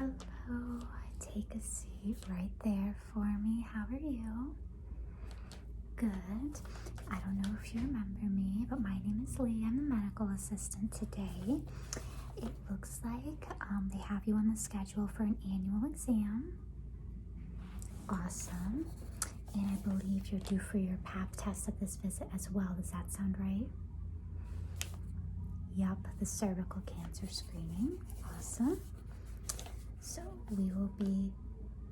Hello, take a seat right there for me. How are you? Good. I don't know if you remember me, but my name is Lee. I'm the medical assistant today. It looks like they have you on the schedule for an annual exam. Awesome. And I believe you're due for your Pap test at this visit as well. Does that sound right? Yup, the cervical cancer screening. Awesome. So we will be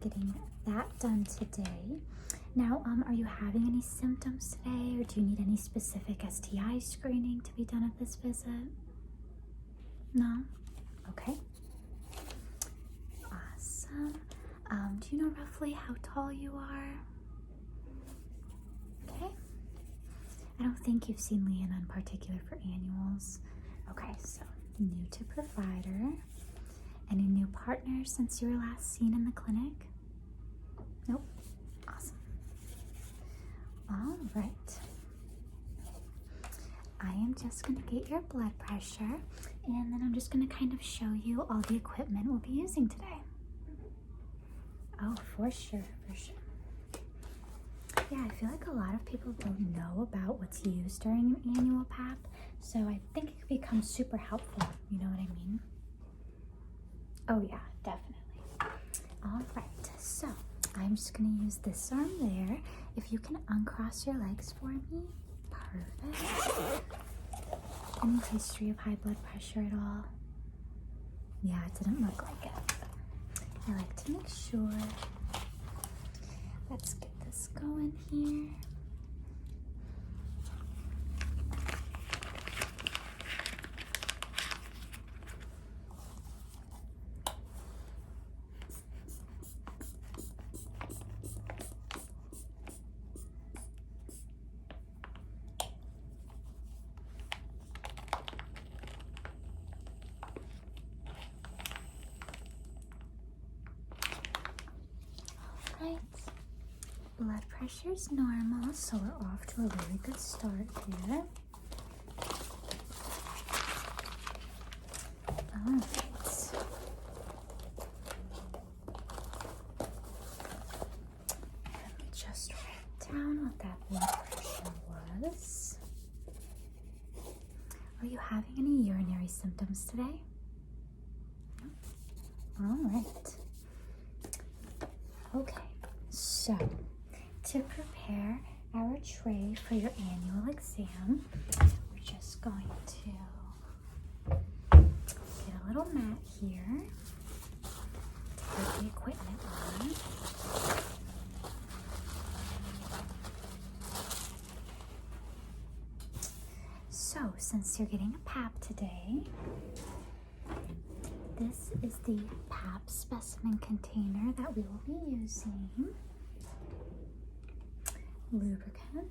getting that done today. Now, are you having any symptoms today, or do you need any specific STI screening to be done at this visit? No? Okay. Awesome. Do you know roughly how tall you are? Okay. I don't think you've seen Leanna in particular for annuals. Okay, so new to provider. Any new partner since you were last seen in the clinic? Nope. Awesome. All right. I am just going to get your blood pressure, and then I'm just going to kind of show you all the equipment we'll be using today. Oh, for sure, for sure. Yeah, I feel like a lot of people don't know about what's used during an annual Pap, so I think it could become super helpful, you know what I mean? Oh yeah, definitely. All right, so I'm just gonna use this arm there. If you can uncross your legs for me, perfect. Any history of high blood pressure at all? Yeah, it didn't look like it. I like to make sure. Let's get this going here. Right. Blood pressure's normal, so we're off to a really good start here. All right. Let me just write down what that blood pressure was. Are you having any urinary symptoms today? No? All right. Okay, so to prepare our tray for your annual exam, we're just going to get a little mat here to put the equipment on. So, since you're getting a Pap today, this is the Pap specimen container that we will be using. Lubricant.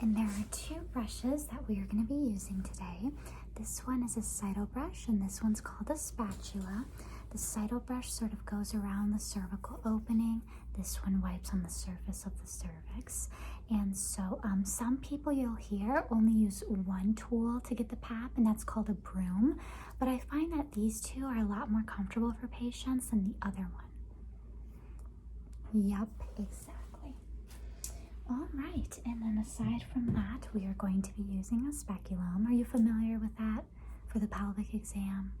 And there are two brushes that we are going to be using today. This one is a cyto brush, and this one's called a spatula. The cyto brush sort of goes around the cervical opening. This one wipes on the surface of the cervix. And so some people you'll hear only use one tool to get the Pap, and that's called a broom. But I find that these two are a lot more comfortable for patients than the other one. Yup, exactly. All right, and then aside from that, we are going to be using a speculum. Are you familiar with that for the pelvic exam?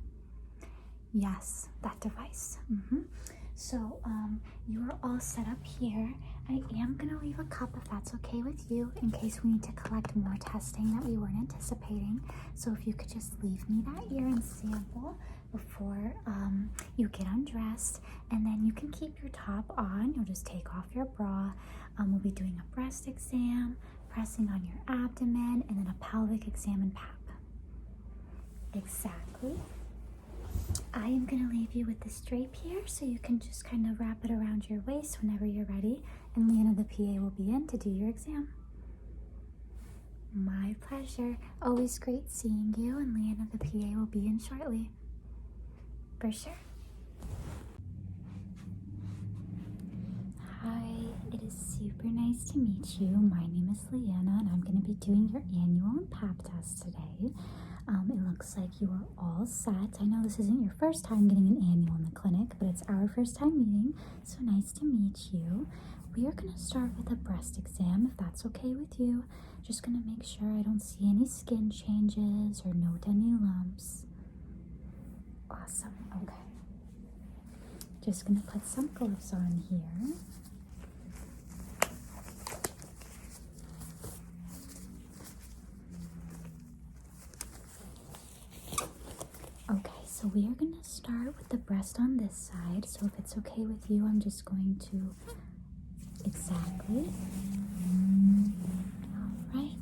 Yes, that device. So you are all set up here. I am going to leave a cup if that's okay with you in case we need to collect more testing that we weren't anticipating. So if you could just leave me that urine sample before you get undressed, and then you can keep your top on. You'll just take off your bra. We'll be doing a breast exam, pressing on your abdomen, and then a pelvic exam and Pap. Exactly. I am going to leave you with this drape here so you can just kind of wrap it around your waist whenever you're ready, and Leanna the PA will be in to do your exam. My pleasure. Always great seeing you, and Leanna the PA will be in shortly. For sure. Hi, it is super nice to meet you. My name is Leanna, and I'm going to be doing your annual Pap test today. It looks like you are all set. I know this isn't your first time getting an annual in the clinic, but it's our first time meeting, so nice to meet you. We are going to start with a breast exam, if that's okay with you. Just going to make sure I don't see any skin changes or note any lumps. Awesome, okay. Just going to put some gloves on here. Okay, so we are going to start with the breast on this side. So if it's okay with you, I'm just going to exactly. All right.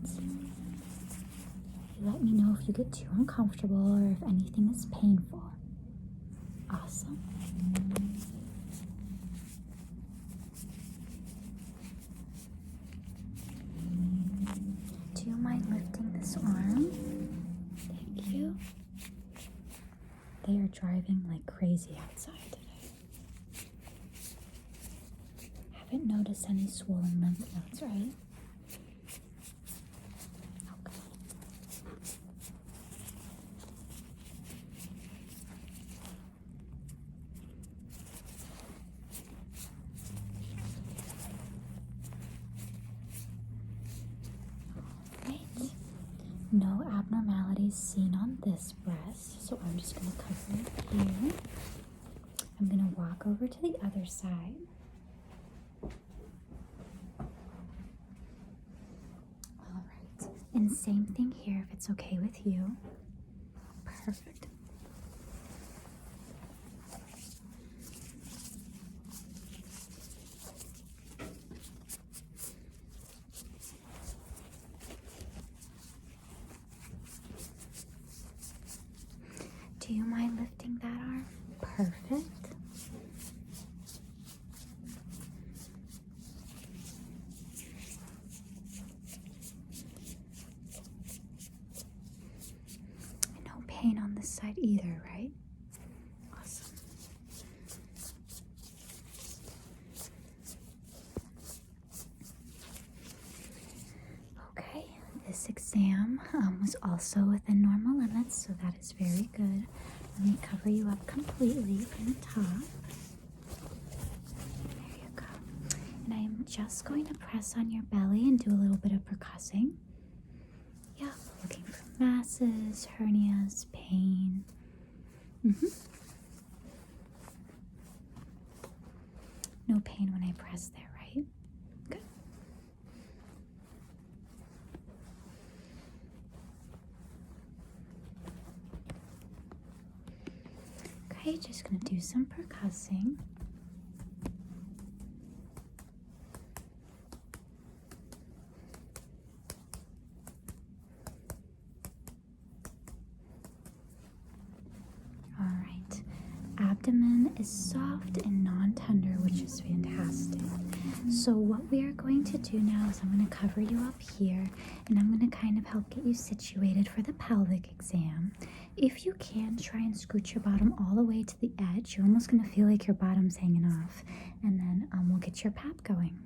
You let me know if you get too uncomfortable or if anything is painful. Awesome. Do you mind lifting this arm? Thank you. They are driving like crazy outside today. Haven't noticed any swollen lymph nodes, right? Okay. Right. No abnormalities seen on this breast, so I'm just going to cover it here. I'm going to walk over to the other side. All right, and same thing here if it's okay with you. Perfect. Do you mind lifting that arm? Perfect. No pain on this side either, right? Awesome. Okay, this exam was also within normal limits, so that is very good. Let me cover you up completely from the top. There you go. And I'm just going to press on your belly and do a little bit of percussing. Yeah, looking for masses, hernias, pain. No pain when I press there, right? Good. Okay, just gonna do some percussing. All right, abdomen is soft and non-tender, which is fantastic. So what we are going to do now is I'm going to cover you up here, and I'm going to kind of help get you situated for the pelvic exam. If you can, try and scoot your bottom all the way to the edge. You're almost going to feel like your bottom's hanging off, and then we'll get your pap going.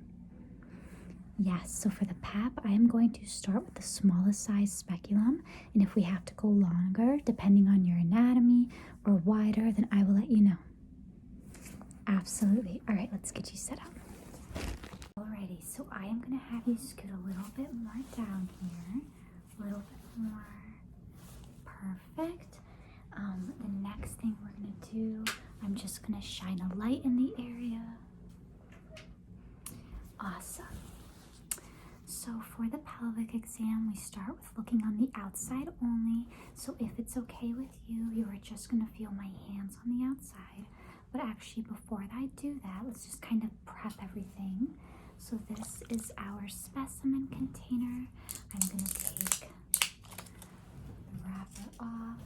Yes, so for the pap, I am going to start with the smallest size speculum, and if we have to go longer, depending on your anatomy, or wider, then I will let you know. Absolutely. All right, let's get you set up. Alrighty, so I am going to have you scoot a little bit more down here, a little bit more. Perfect. The next thing we're going to do, I'm just going to shine a light in the area. Awesome. So for the pelvic exam, we start with looking on the outside only. So if it's okay with you, you are just going to feel my hands on the outside. But actually, before I do that, let's just kind of prep everything. So this is our specimen container. I'm going to take the wrapper off.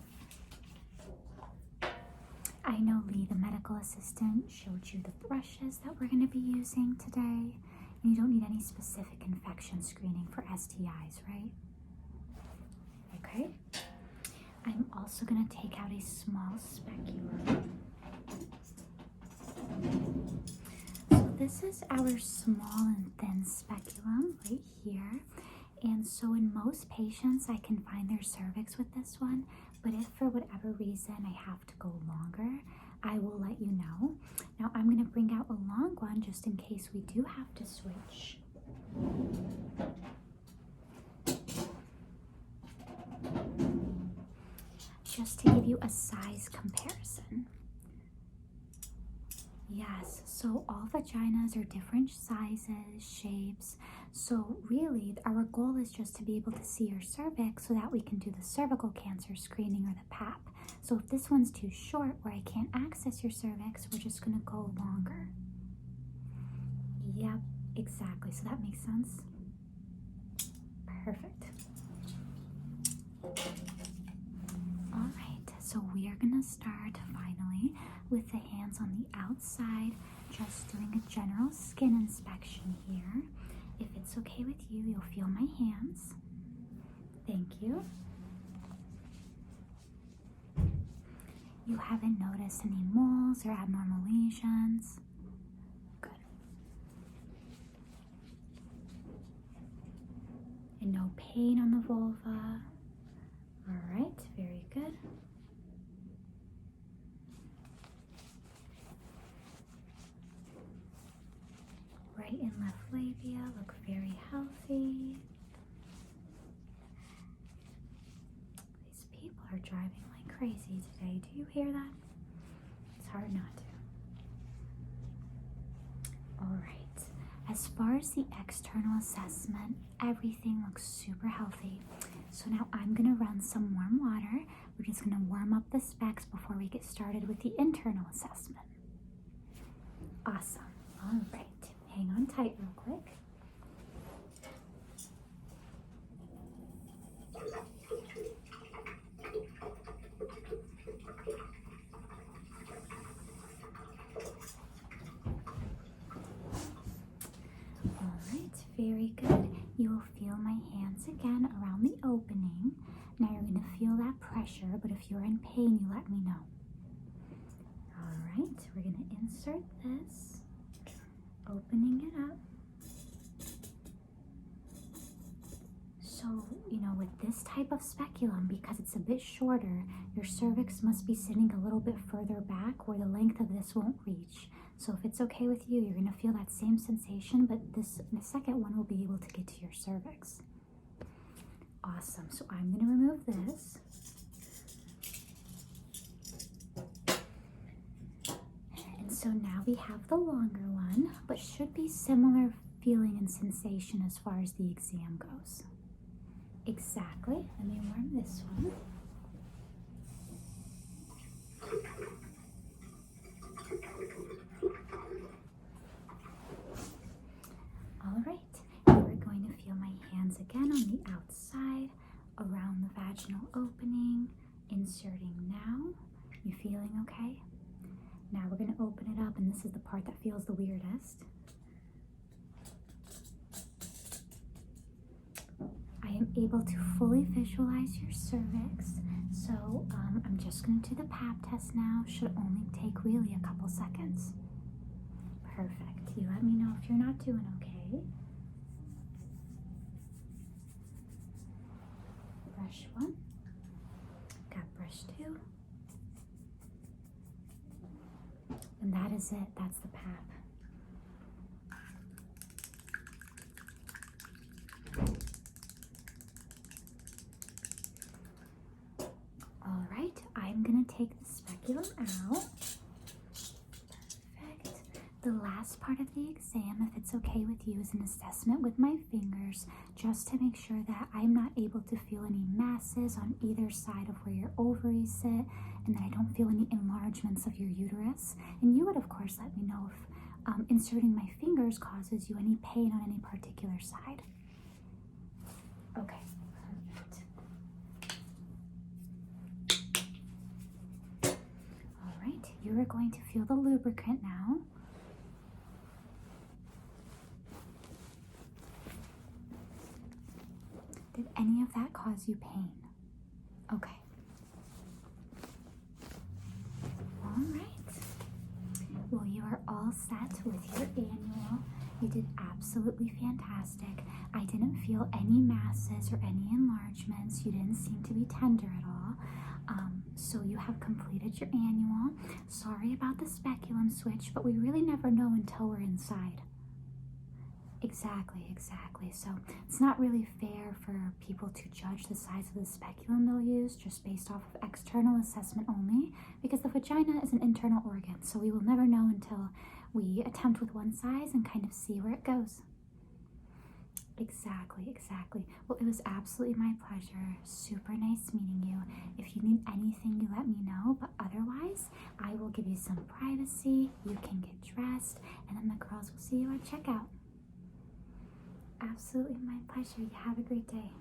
I know Lee, the medical assistant, showed you the brushes that we're going to be using today. And you don't need any specific infection screening for STIs, right? Okay. I'm also going to take out a small speculum. So this is our small and thin speculum right here. And so in most patients, I can find their cervix with this one, but if for whatever reason I have to go longer, I will let you know. Now I'm gonna bring out a long one just in case we do have to switch. Just to give you a size comparison. Yes, so all vaginas are different sizes, shapes. So really, our goal is just to be able to see your cervix so that we can do the cervical cancer screening or the PAP. So if this one's too short where I can't access your cervix, we're just gonna go longer. Yep, exactly. So that makes sense? Perfect. All right, so we are gonna start finally with the hands on the outside, just doing a general skin inspection here. If it's okay with you, you'll feel my hands. Thank you. You haven't noticed any moles or abnormal lesions? Good. And no pain on the vulva? All right, very good. Right and left labia look very healthy. These people are driving like crazy today. Do you hear that? It's hard not to. All right. As far as the external assessment, everything looks super healthy. So now I'm gonna run some warm water. We're just gonna warm up the specs before we get started with the internal assessment. Awesome. All right. Hang on tight real quick. All right, very good. You will feel my hands again around the opening. Now you're going to feel that pressure, but if you're in pain, you let me know. All right, we're going to insert this. Opening it up. So, with this type of speculum, because it's a bit shorter, your cervix must be sitting a little bit further back where the length of this won't reach. So if it's okay with you, you're gonna feel that same sensation, but the second one will be able to get to your cervix. Awesome, so I'm gonna remove this. So now we have the longer one, but should be similar feeling and sensation as far as the exam goes. Exactly. Let me warm this one. All right. We're going to feel my hands again on the outside, around the vaginal opening, inserting now. You feeling okay? Now we're going to open it up, and this is the part that feels the weirdest. I am able to fully visualize your cervix, so I'm just going to do the pap test now. Should only take really a couple seconds. Perfect. You let me know if you're not doing okay. Brush 1. Got brush 2. And that is it. That's the pap. All right, I'm gonna take the speculum out. Perfect. The last part of the exam, if it's okay with you, is an assessment with my fingers, just to make sure that I'm not able to feel any masses on either side of where your ovaries sit, and that I don't feel any enlargements of your uterus. And you would, of course, let me know if inserting my fingers causes you any pain on any particular side. Okay, perfect. All right, you are going to feel the lubricant now. Did any of that cause you pain? Okay. All right. Well, you are all set with your annual You did absolutely fantastic. I didn't feel any masses or any enlargements. You didn't seem to be tender at all. So you have completed your annual. Sorry about the speculum switch, but we really never know until we're inside. Exactly. So it's not really fair for people to judge the size of the speculum they'll use just based off of external assessment only, because the vagina is an internal organ, so we will never know until we attempt with one size and kind of see where it goes. Exactly. Well, it was absolutely my pleasure. Super nice meeting you. If you need anything, you let me know, but otherwise, I will give you some privacy. You can get dressed, and then the girls will see you at checkout. Absolutely my pleasure. You have a great day.